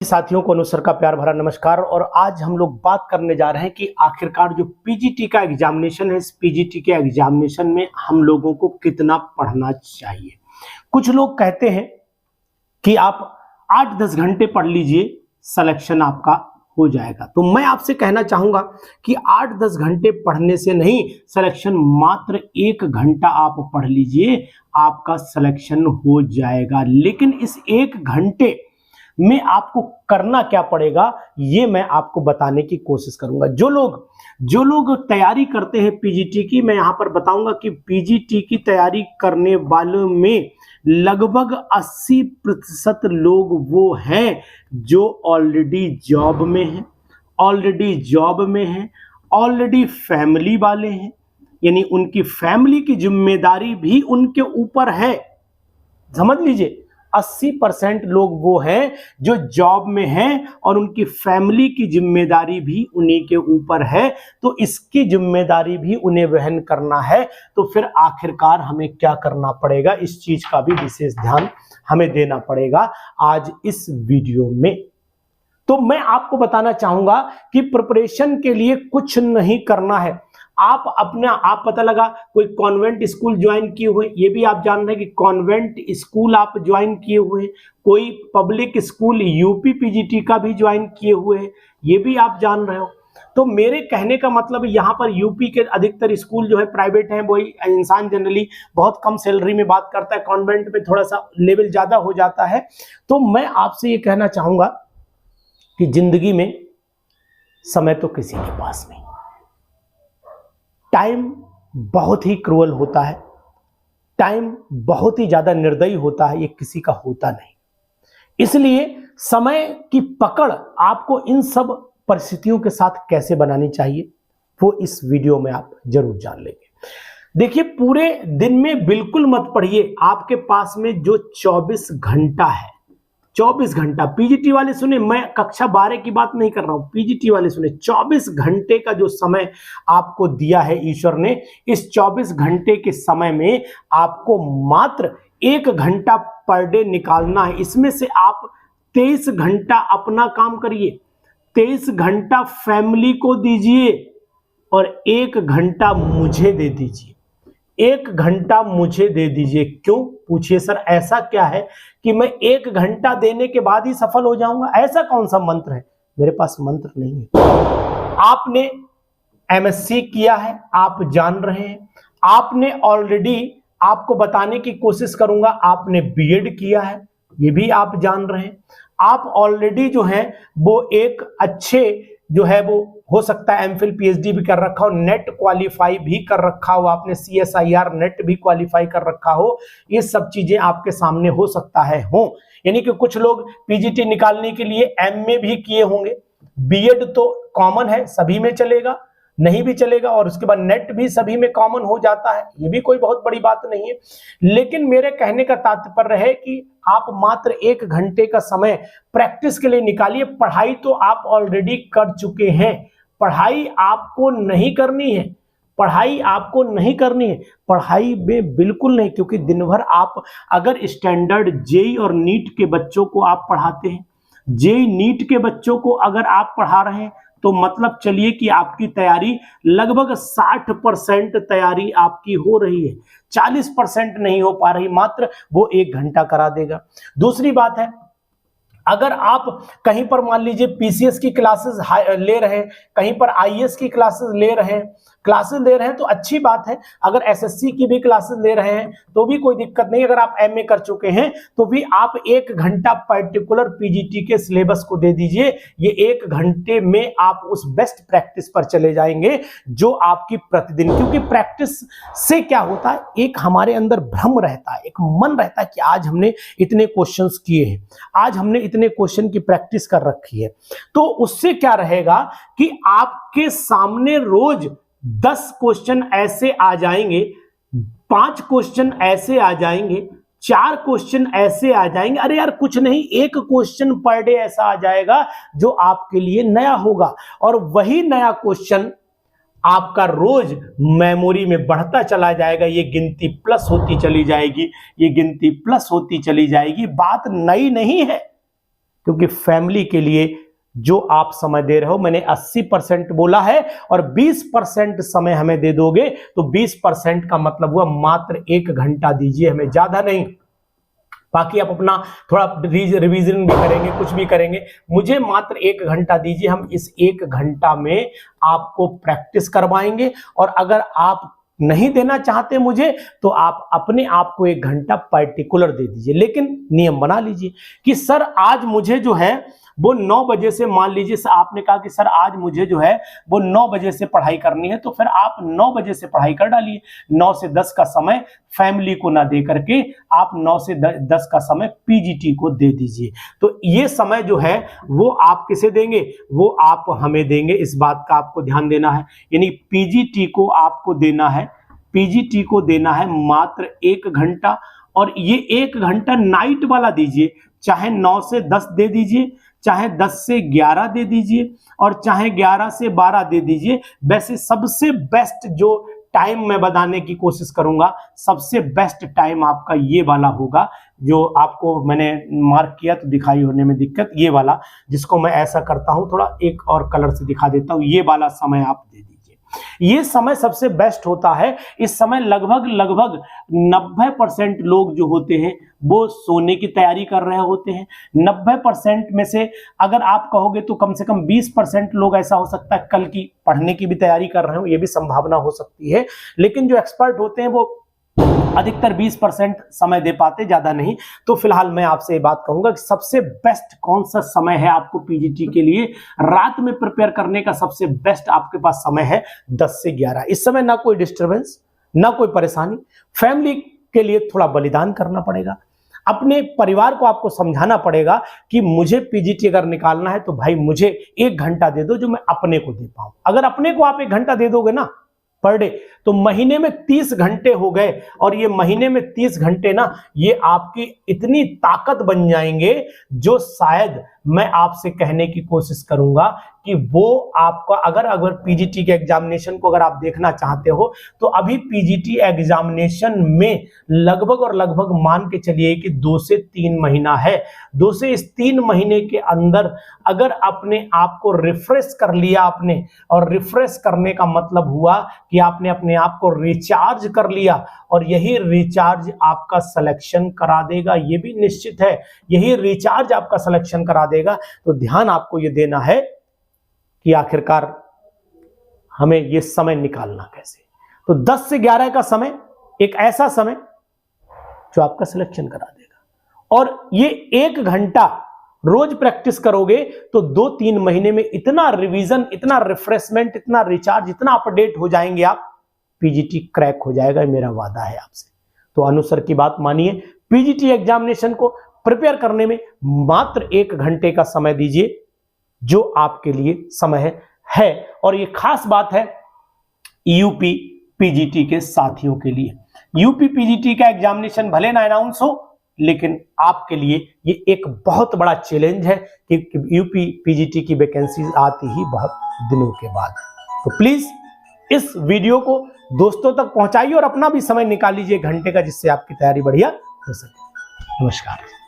साथियों को अनुसर का प्यार भरा नमस्कार। और आज हम लोग बात करने जा रहे हैं कि आखिरकार जो पीजीटी का एग्जामिनेशन है, इस पीजीटी के एग्जामिनेशन में हम लोगों को कितना पढ़ना चाहिए। कुछ लोग कहते हैं कि आप 8-10 घंटे पढ़ लीजिए, सिलेक्शन आपका हो जाएगा। तो मैं आपसे कहना चाहूंगा कि 8-10 घंटे पढ़ने से नहीं, सिलेक्शन मात्र 1 घंटा आप पढ़ लीजिए, आपका सिलेक्शन हो जाएगा। लेकिन इस 1 घंटे में आपको करना क्या पड़ेगा, ये मैं आपको बताने की कोशिश करूंगा। जो लोग तैयारी करते हैं पीजीटी की, मैं यहां पर बताऊंगा कि पीजीटी की तैयारी करने वालों में लगभग 80% लोग वो हैं जो ऑलरेडी जॉब में हैं, ऑलरेडी फैमिली वाले हैं, यानी उनकी फैमिली की जिम्मेदारी भी उनके ऊपर है। समझ लीजिए, 80% लोग वो हैं जो जॉब में हैं और उनकी फैमिली की जिम्मेदारी भी उन्हीं के ऊपर है, तो इसकी जिम्मेदारी भी उन्हें वहन करना है। तो फिर आखिरकार हमें क्या करना पड़ेगा, इस चीज का भी विशेष ध्यान हमें देना पड़ेगा आज इस वीडियो में। तो मैं आपको बताना चाहूंगा कि प्रिपरेशन के लिए कुछ नहीं करना है। आप पता लगा कोई कॉन्वेंट स्कूल ज्वाइन किए हुए, ये भी आप जान रहे हैं कि कॉन्वेंट स्कूल आप ज्वाइन किए हुए, कोई पब्लिक स्कूल यूपी पीजीटी का भी ज्वाइन किए हुए हैं, ये भी आप जान रहे हो। तो मेरे कहने का मतलब यहाँ पर यूपी के अधिकतर स्कूल जो है प्राइवेट हैं, वही इंसान जनरली बहुत कम सैलरी में बात करता है, कॉन्वेंट में थोड़ा सा लेवल ज्यादा हो जाता है। तो मैं आपसे ये कहना चाहूंगा कि जिंदगी में समय तो किसी के पास नहीं, टाइम बहुत ही क्रूअल होता है, टाइम बहुत ही ज्यादा निर्दयी होता है, ये किसी का होता नहीं। इसलिए समय की पकड़ आपको इन सब परिस्थितियों के साथ कैसे बनानी चाहिए, वो इस वीडियो में आप जरूर जान लेंगे। देखिए, पूरे दिन में बिल्कुल मत पढ़िए। आपके पास में जो 24 घंटा है, 24 घंटा, पीजीटी वाले सुने, मैं कक्षा 12 की बात नहीं कर रहा हूं, पीजीटी वाले सुने, 24 घंटे का जो समय आपको दिया है ईश्वर ने, इस 24 घंटे के समय में आपको मात्र 1 घंटा पर डे निकालना है। इसमें से आप 23 घंटा अपना काम करिए, 23 घंटा फैमिली को दीजिए और 1 घंटा मुझे दे दीजिए। 1 घंटा मुझे दे दीजिए। क्यों पूछिए सर, ऐसा क्या है कि मैं 1 घंटा देने के बाद ही सफल हो जाऊंगा? ऐसा कौन सा मंत्र है? मेरे पास मंत्र नहीं है। आपने एमएससी किया है, आप जान रहे हैं। आपने ऑलरेडी, आपको बताने की कोशिश करूंगा, आपने बीएड किया है, ये भी आप जान रहे हैं। आप ऑलरेडी जो है वो एक अच्छे जो है वो हो सकता है एमफिल पीएचडी भी कर रखा हो, नेट क्वालिफाई भी कर रखा हो, आपने सीएसआईआर नेट भी क्वालिफाई कर रखा हो, ये सब चीजें आपके सामने हो सकता है हो। यानी कि कुछ लोग पीजीटी निकालने के लिए एमए भी किए होंगे। बीएड तो कॉमन है, सभी में चलेगा, नहीं भी चलेगा, और उसके बाद नेट भी सभी में कॉमन हो जाता है, ये भी कोई बहुत बड़ी बात नहीं है। लेकिन मेरे कहने का तात्पर्य है कि आप मात्र 1 घंटे का समय प्रैक्टिस के लिए निकालिए। पढ़ाई तो आप ऑलरेडी कर चुके हैं, पढ़ाई आपको नहीं करनी है, पढ़ाई आपको नहीं करनी है, पढ़ाई में बिल्कुल नहीं। क्योंकि दिन भर आप अगर स्टैंडर्ड जेई और नीट के बच्चों को आप पढ़ाते हैं, जेई नीट के बच्चों को अगर आप पढ़ा रहे हैं, तो मतलब चलिए कि आपकी तैयारी लगभग 60% तैयारी आपकी हो रही है, 40% नहीं हो पा रही, मात्र वो 1 घंटा करा देगा। दूसरी बात है, अगर आप कहीं पर मान लीजिए पीसीएस की क्लासेस ले रहे हैं, कहीं पर आईएएस की क्लासेस ले रहे हैं तो अच्छी बात है। अगर एसएससी की भी क्लासेस ले रहे हैं तो भी कोई दिक्कत नहीं। अगर आप एमए कर चुके हैं तो भी आप 1 घंटा पर्टिकुलर पीजीटी के सिलेबस को दे दीजिए। ये 1 घंटे में आप उस बेस्ट प्रैक्टिस पर चले जाएंगे जो आपकी प्रतिदिन, क्योंकि प्रैक्टिस से क्या होता है, एक हमारे अंदर भ्रम रहता है, एक मन रहता है कि आज हमने इतने क्वेश्चंस किए हैं, आज हमने इतने क्वेश्चन की प्रैक्टिस कर रखी है। तो उससे क्या रहेगा कि आपके सामने रोज 10 क्वेश्चन ऐसे आ जाएंगे, 5 क्वेश्चन ऐसे आ जाएंगे, 4 क्वेश्चन ऐसे आ जाएंगे, अरे यार कुछ नहीं, 1 क्वेश्चन पर डे ऐसा आ जाएगा जो आपके लिए नया होगा, और वही नया क्वेश्चन आपका रोज मेमोरी में बढ़ता चला जाएगा। ये गिनती प्लस होती चली जाएगी, ये गिनती प्लस होती चली जाएगी। बात नई नहीं है, क्योंकि फैमिली के लिए जो आप समय दे रहे हो, मैंने 80% बोला है और 20% समय हमें दे दोगे तो 20% का मतलब हुआ मात्र 1 घंटा दीजिए हमें, ज्यादा नहीं। बाकी आप अपना थोड़ा रिवीजन भी करेंगे, कुछ भी करेंगे, मुझे मात्र 1 घंटा दीजिए। हम इस 1 घंटा में आपको प्रैक्टिस करवाएंगे और अगर आप नहीं देना चाहते मुझे तो आप अपने आप को 1 घंटा पर्टिकुलर दे दीजिए, लेकिन नियम बना लीजिए कि सर आज मुझे जो है वो 9 बजे से, मान लीजिए सर आपने कहा कि सर आज मुझे जो है वो 9 बजे से पढ़ाई करनी है, तो फिर आप 9 बजे से पढ़ाई कर डालिए। 9 से 10 का समय फैमिली को ना दे करके आप 9 से 10 का समय पीजीटी को दे दीजिए। तो ये समय जो है वो आप किसे देंगे, वो आप हमें देंगे, इस बात का आपको ध्यान देना है। यानी पीजीटी को आपको देना है, पीजीटी को देना है मात्र 1 घंटा, और ये 1 घंटा नाइट वाला दीजिए, चाहे 9 से 10 दे दीजिए, चाहे 10 से 11 दे दीजिए, और चाहे 11 से 12 दे दीजिए। वैसे सबसे बेस्ट जो टाइम मैं बताने की कोशिश करूंगा, सबसे बेस्ट टाइम आपका ये वाला होगा जो आपको मैंने मार्क किया तो दिखाई होने में दिक्कत, ये वाला जिसको मैं ऐसा करता हूं, थोड़ा एक और कलर से दिखा देता हूं, ये वाला समय आप दे दीजिए। ये समय सबसे बेस्ट होता है। इस समय लगभग 90% लोग जो होते हैं वो सोने की तैयारी कर रहे होते हैं। 90% में से अगर आप कहोगे तो कम से कम 20% लोग ऐसा हो सकता है कल की पढ़ने की भी तैयारी कर रहे हो, ये भी संभावना हो सकती है। लेकिन जो एक्सपर्ट होते हैं वो अधिकतर 20% समय दे पाते, ज्यादा नहीं। तो फिलहाल मैं आपसे ये बात कहूंगा कि सबसे बेस्ट कौन सा समय है आपको पीजीटी के लिए रात में प्रिपेयर करने का, सबसे बेस्ट आपके पास समय है 10 से 11। इस समय ना कोई डिस्टर्बेंस, ना कोई परेशानी, फैमिली के लिए थोड़ा बलिदान करना पड़ेगा, अपने परिवार को आपको समझाना पड़ेगा कि मुझे पीजीटी अगर निकालना है तो भाई मुझे 1 घंटा दे दो जो मैं अपने को दे पाऊं। अगर अपने को आप 1 घंटा दे दोगे ना पर डे, तो महीने में 30 घंटे हो गए, और ये महीने में 30 घंटे ना ये आपकी इतनी ताकत बन जाएंगे जो शायद मैं आपसे कहने की कोशिश करूंगा कि वो आपका अगर पीजीटी के एग्जामिनेशन को अगर आप देखना चाहते हो तो अभी पीजीटी एग्जामिनेशन में लगभग मान के चलिए कि 2 से 3 महीना है। 2 से इस 3 महीने के अंदर अगर अपने आप को रिफ्रेश कर लिया आपने, और रिफ्रेश करने का मतलब हुआ कि आपने अपने आप को रिचार्ज कर लिया, और यही रिचार्ज आपका सिलेक्शन करा देगा, ये भी निश्चित है, यही रिचार्ज आपका सिलेक्शन करा देगा। तो ध्यान आपको ये देना है कि आखिरकार हमें ये समय निकालना कैसे। तो 10 से 11 का समय एक ऐसा समय जो आपका सिलेक्शन करा देगा, और ये 1 घंटा रोज प्रैक्टिस करोगे तो 2-3 महीने में इतना रिवीजन, इतना रिफ्रेशमेंट, इतना रिचार्ज, इतना अपडेट हो जाएंगे आप, पीजीटी क्रैक हो जाएगा, मेरा वादा है आपसे। तो अनुसर की बात मानिए, पीजीटी एग्जामिनेशन को प्रिपेयर करने में मात्र 1 घंटे का समय दीजिए जो आपके लिए समय है। और ये खास बात है यूपी पीजीटी के साथियों के लिए। यूपी पीजीटी का एग्जामिनेशन भले ना अनाउंस हो, लेकिन आपके लिए ये एक बहुत बड़ा चैलेंज है कि यूपी पीजीटी की वैकेंसी आती ही बहुत दिनों के बाद। तो प्लीज इस वीडियो को दोस्तों तक पहुंचाइए और अपना भी समय निकाल लीजिए 1 घंटे का, जिससे आपकी तैयारी बढ़िया हो सके। नमस्कार।